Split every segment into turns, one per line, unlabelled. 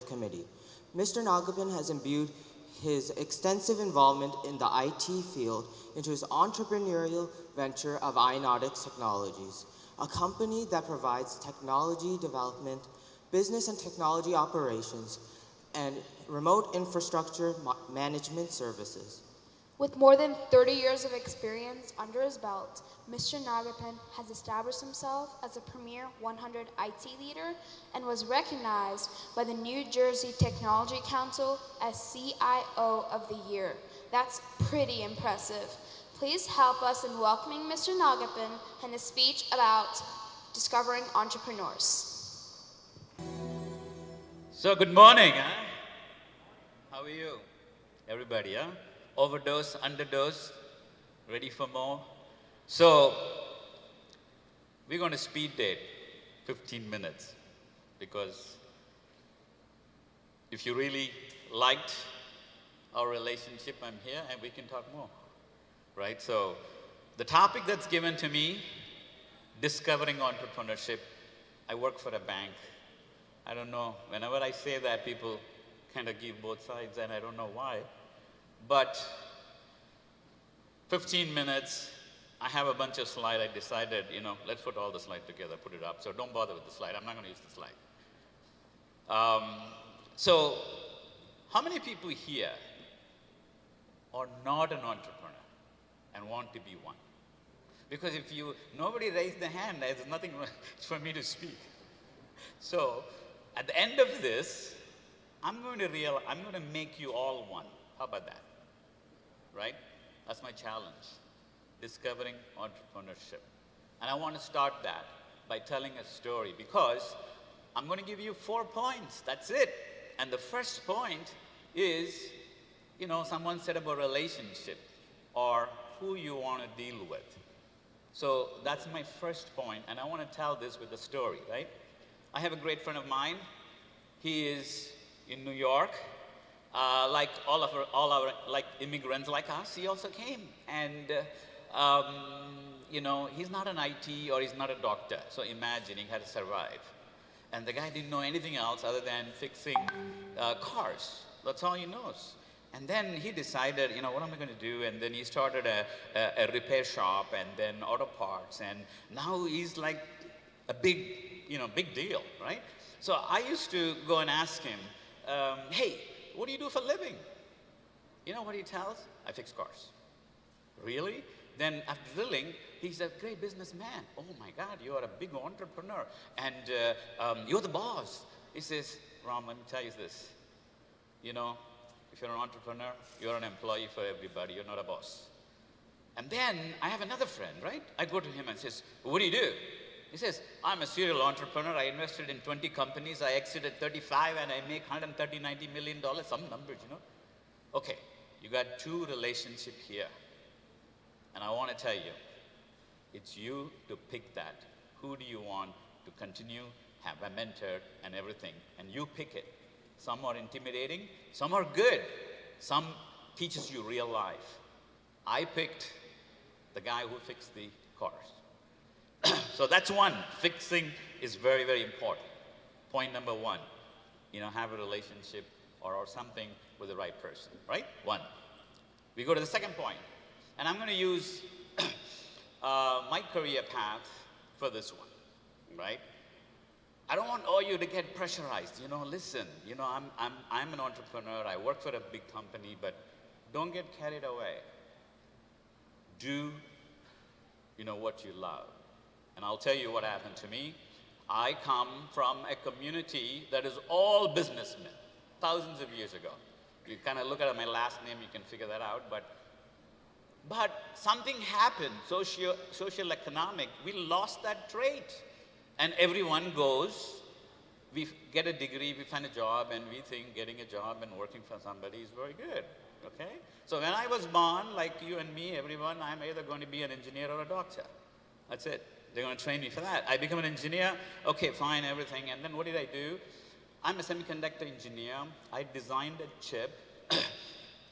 Committee. Mr. Nagappan has imbued his extensive involvement in the IT field into his entrepreneurial venture of iNautics Technologies, a company that provides technology development, business and technology operations, and remote infrastructure management services.
With more than 30 years of experience under his belt, Mr. Nagappan has established himself as a premier 100 IT leader and was recognized by the New Jersey Technology Council as CIO of the Year. That's pretty impressive. Please help us in welcoming Mr. Nagappan and his speech about discovering entrepreneurs.
So good morning. Huh? How are you? Everybody, huh? Overdose, underdose, ready for more? So, we're going to speed date 15 minutes because if you really liked our relationship, I'm here and we can talk more, right? So, the topic that's given to me, discovering entrepreneurship. I work for a bank. I don't know, whenever I say that, people kind of give both sides and I don't know why. But 15 minutes, I have a bunch of slides. I decided, let's put all the slides together, put it up. So don't bother with the slide. I'm not going to use the slide. So how many people here are not an entrepreneur and want to be one? Because if nobody raised their hand, there's nothing for me to speak. So at the end of this, I'm going to make you all one. How about that? Right? That's my challenge, discovering entrepreneurship. And I want to start that by telling a story because I'm going to give you 4 points. That's it. And the first point is, someone said about relationship or who you want to deal with. So that's my first point, and I want to tell this with a story, right? I have a great friend of mine. He is in New York. Like all our like immigrants like us, he also came. And, he's not an IT or he's not a doctor. So imagine he had to survive. And the guy didn't know anything else other than fixing cars. That's all he knows. And then he decided, what am I going to do? And then he started a repair shop and then auto parts. And now he's like a big deal, right? So I used to go and ask him, hey, what do you do for a living? You know what he tells? I fix cars. Really? Then after drilling, he's a great businessman. Oh my God, you are a big entrepreneur. And you're the boss. He says, Ram, let me tell you this. If you're an entrepreneur, you're an employee for everybody. You're not a boss. And then I have another friend, right? I go to him and says, what do you do? He says, I'm a serial entrepreneur. I invested in 20 companies. I exited 35 and I make $130, $90 million. Some numbers, Okay, you got 2 relationships here. And I want to tell you, it's you to pick that. Who do you want to continue, have a mentor and everything? And you pick it. Some are intimidating. Some are good. Some teaches you real life. I picked the guy who fixed the cars. So that's one. Fixing is very, very important. Point number 1, have a relationship or something with the right person, right? 1. We go to the second point. And I'm going to use my career path for this one, right? I don't want all you to get pressurized. Listen, I'm an entrepreneur. I work for a big company, but don't get carried away. Do, what you love. And I'll tell you what happened to me. I come from a community that is all businessmen, thousands of years ago. You kind of look at my last name, you can figure that out. But something happened, social economic. We lost that trait. And everyone goes, we get a degree, we find a job, and we think getting a job and working for somebody is very good, okay? So when I was born, like you and me, everyone, I'm either going to be an engineer or a doctor. That's it. They're going to train me for that. I become an engineer, okay, fine, everything. And then what did I do? I'm a semiconductor engineer. I designed a chip,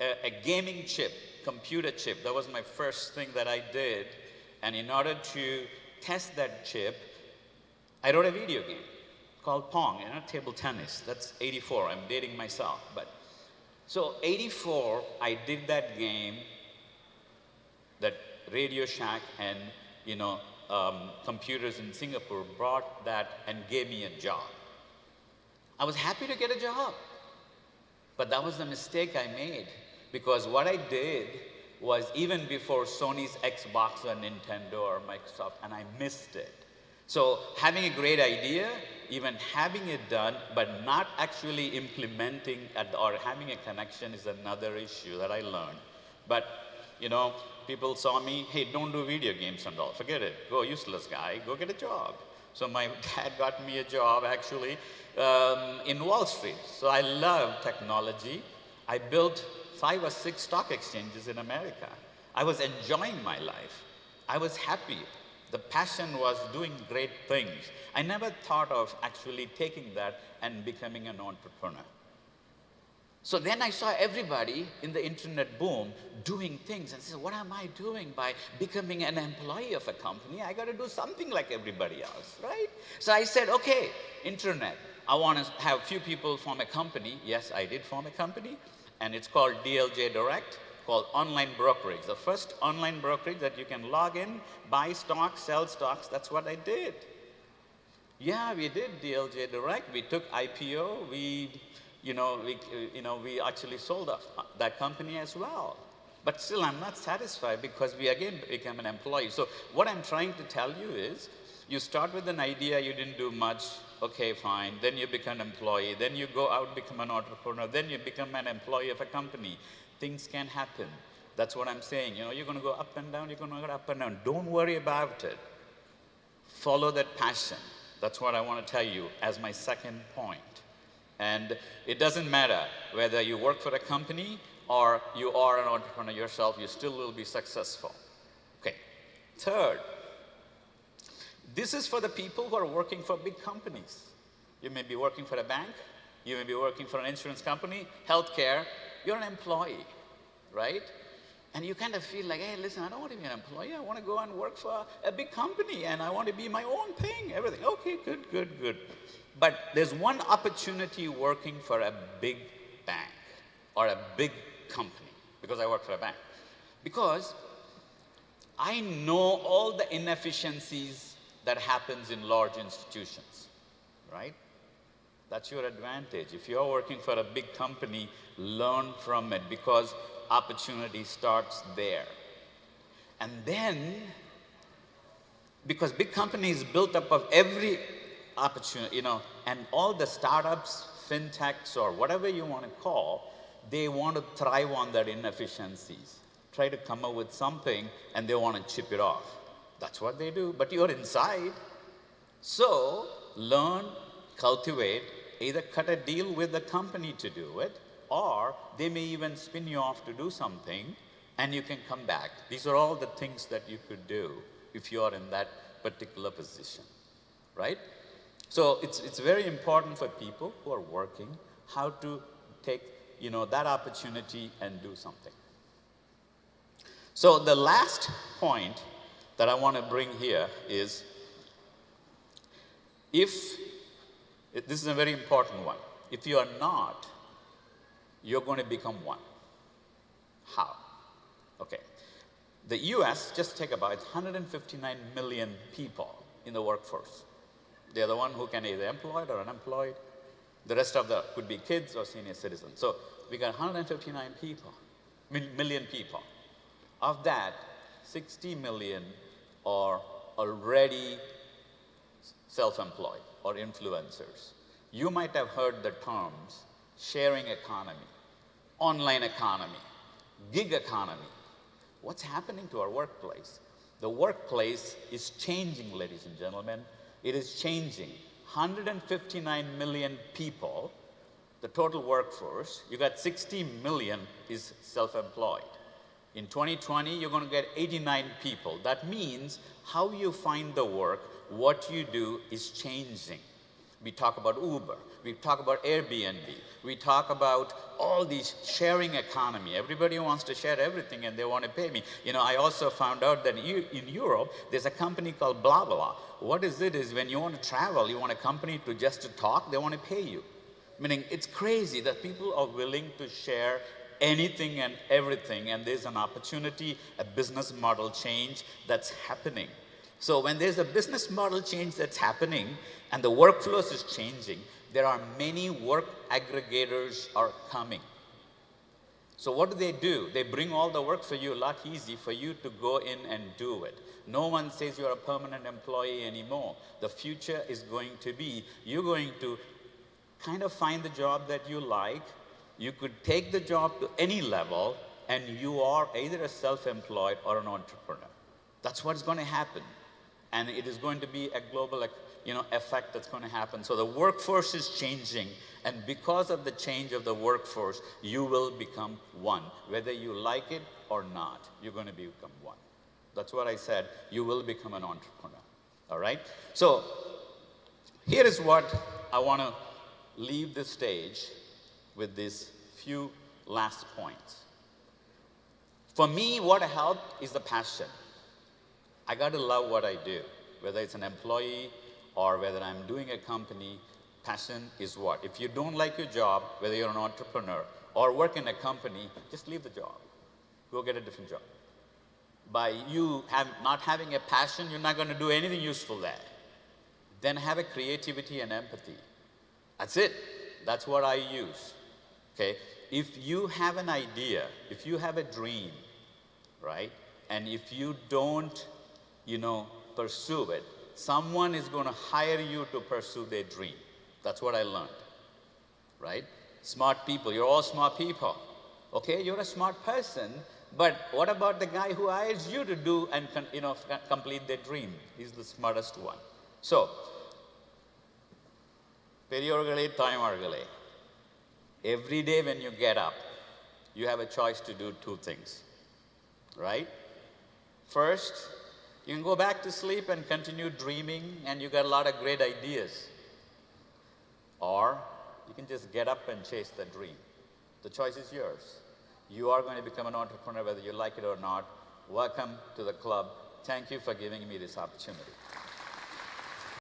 a gaming chip, computer chip. That was my first thing that I did. And in order to test that chip, I wrote a video game called Pong, table tennis. That's 84. I'm dating myself. But so 84, I did that game, that Radio Shack and computers in Singapore brought that and gave me a job. I was happy to get a job, but that was the mistake I made, because what I did was even before Sony's Xbox or Nintendo or Microsoft, and I missed it. So having a great idea, even having it done, but not actually implementing or having a connection is another issue that I learned. But, people saw me, hey, don't do video games and all. Forget it. Go, useless guy. Go get a job. So my dad got me a job, actually, in Wall Street. So I love technology. I built 5 or 6 stock exchanges in America. I was enjoying my life. I was happy. The passion was doing great things. I never thought of actually taking that and becoming an entrepreneur. So then I saw everybody in the internet boom doing things and said, what am I doing by becoming an employee of a company? I got to do something like everybody else, right? So I said, okay, internet. I want to have few people form a company. Yes, I did form a company, and it's called DLJ Direct, called online brokerage. The first online brokerage that you can log in, buy stocks, sell stocks. That's what I did. Yeah, we did DLJ Direct. We took IPO. We actually sold that company as well. But still, I'm not satisfied because we again became an employee. So what I'm trying to tell you is, you start with an idea, you didn't do much, okay, fine. Then you become an employee. Then you go out, become an entrepreneur. Then you become an employee of a company. Things can happen. That's what I'm saying. You're going to go up and down. You're going to go up and down. Don't worry about it. Follow that passion. That's what I want to tell you as my second point. And it doesn't matter whether you work for a company or you are an entrepreneur yourself, you still will be successful. Okay. Third, this is for the people who are working for big companies. You may be working for a bank, you may be working for an insurance company, healthcare, you're an employee, right? And you kind of feel like, hey, listen, I don't want to be an employee, I want to go and work for a big company and I want to be my own thing, everything. Okay, good. But there's one opportunity working for a big bank or a big company, because I work for a bank. Because I know all the inefficiencies that happens in large institutions, right? That's your advantage. If you're working for a big company, learn from it, because opportunity starts there. And then, because big company is built up of every opportunity, and all the startups, fintechs, or whatever you want to call, they want to thrive on that inefficiencies. Try to come up with something, and they want to chip it off. That's what they do, but you're inside. So, learn, cultivate, either cut a deal with the company to do it, or they may even spin you off to do something, and you can come back. These are all the things that you could do if you are in that particular position, right? So it's very important for people who are working how to take that opportunity and do something. So the last point that I want to bring here is, this is a very important one. If you are not, you're going to become one. How? Okay. The US, just take about 159 million people in the workforce. They're the one who can either employed or unemployed. The rest of could be kids or senior citizens. So we got 159 million people. Of that, 60 million are already self-employed or influencers. You might have heard the terms sharing economy, online economy, gig economy. What's happening to our workplace? The workplace is changing, ladies and gentlemen. It is changing. 159 million people, the total workforce, you got 60 million is self-employed. In 2020, you're going to get 89 people. That means how you find the work, what you do is changing. We talk about Uber. We talk about Airbnb. We talk about all these sharing economy. Everybody wants to share everything and they want to pay me. You know, I also found out that in Europe, there's a company called blah, blah. What is it is when you want to travel, you want a company to just to talk, they want to pay you. Meaning it's crazy that people are willing to share anything and everything, and there's an opportunity, a business model change that's happening. So when there's a business model change that's happening and the workflows is changing, there are many work aggregators are coming. So what do? They bring all the work for you a lot easy for you to go in and do it. No one says you're a permanent employee anymore. The future is going to be, you're going to kind of find the job that you like. You could take the job to any level and you are either a self-employed or an entrepreneur. That's what's going to happen. And it is going to be a global effect that's going to happen. So the workforce is changing, and because of the change of the workforce, you will become one. Whether you like it or not, you're going to become one. That's what I said. You will become an entrepreneur. All right? So here is what I want to leave the stage with these few last points. For me, what helped is the passion. I got to love what I do, whether it's an employee or whether I'm doing a company. Passion is what? If you don't like your job, whether you're an entrepreneur or work in a company, just leave the job. Go get a different job. By you not having a passion, you're not going to do anything useful there. Then have a creativity and empathy. That's it. That's what I use. Okay? If you have an idea, if you have a dream, right, and if you don't pursue it, someone is going to hire you to pursue their dream. That's what I learned, right? Smart people, you're all smart people. Okay, you're a smart person, but what about the guy who hires you to do and complete their dream? He's the smartest one. So, Periyorgale, Taimargale, every day when you get up, you have a choice to do two things, right? First, you can go back to sleep and continue dreaming and you got a lot of great ideas. Or you can just get up and chase the dream. The choice is yours. You are going to become an entrepreneur whether you like it or not. Welcome to the club. Thank you for giving me this opportunity.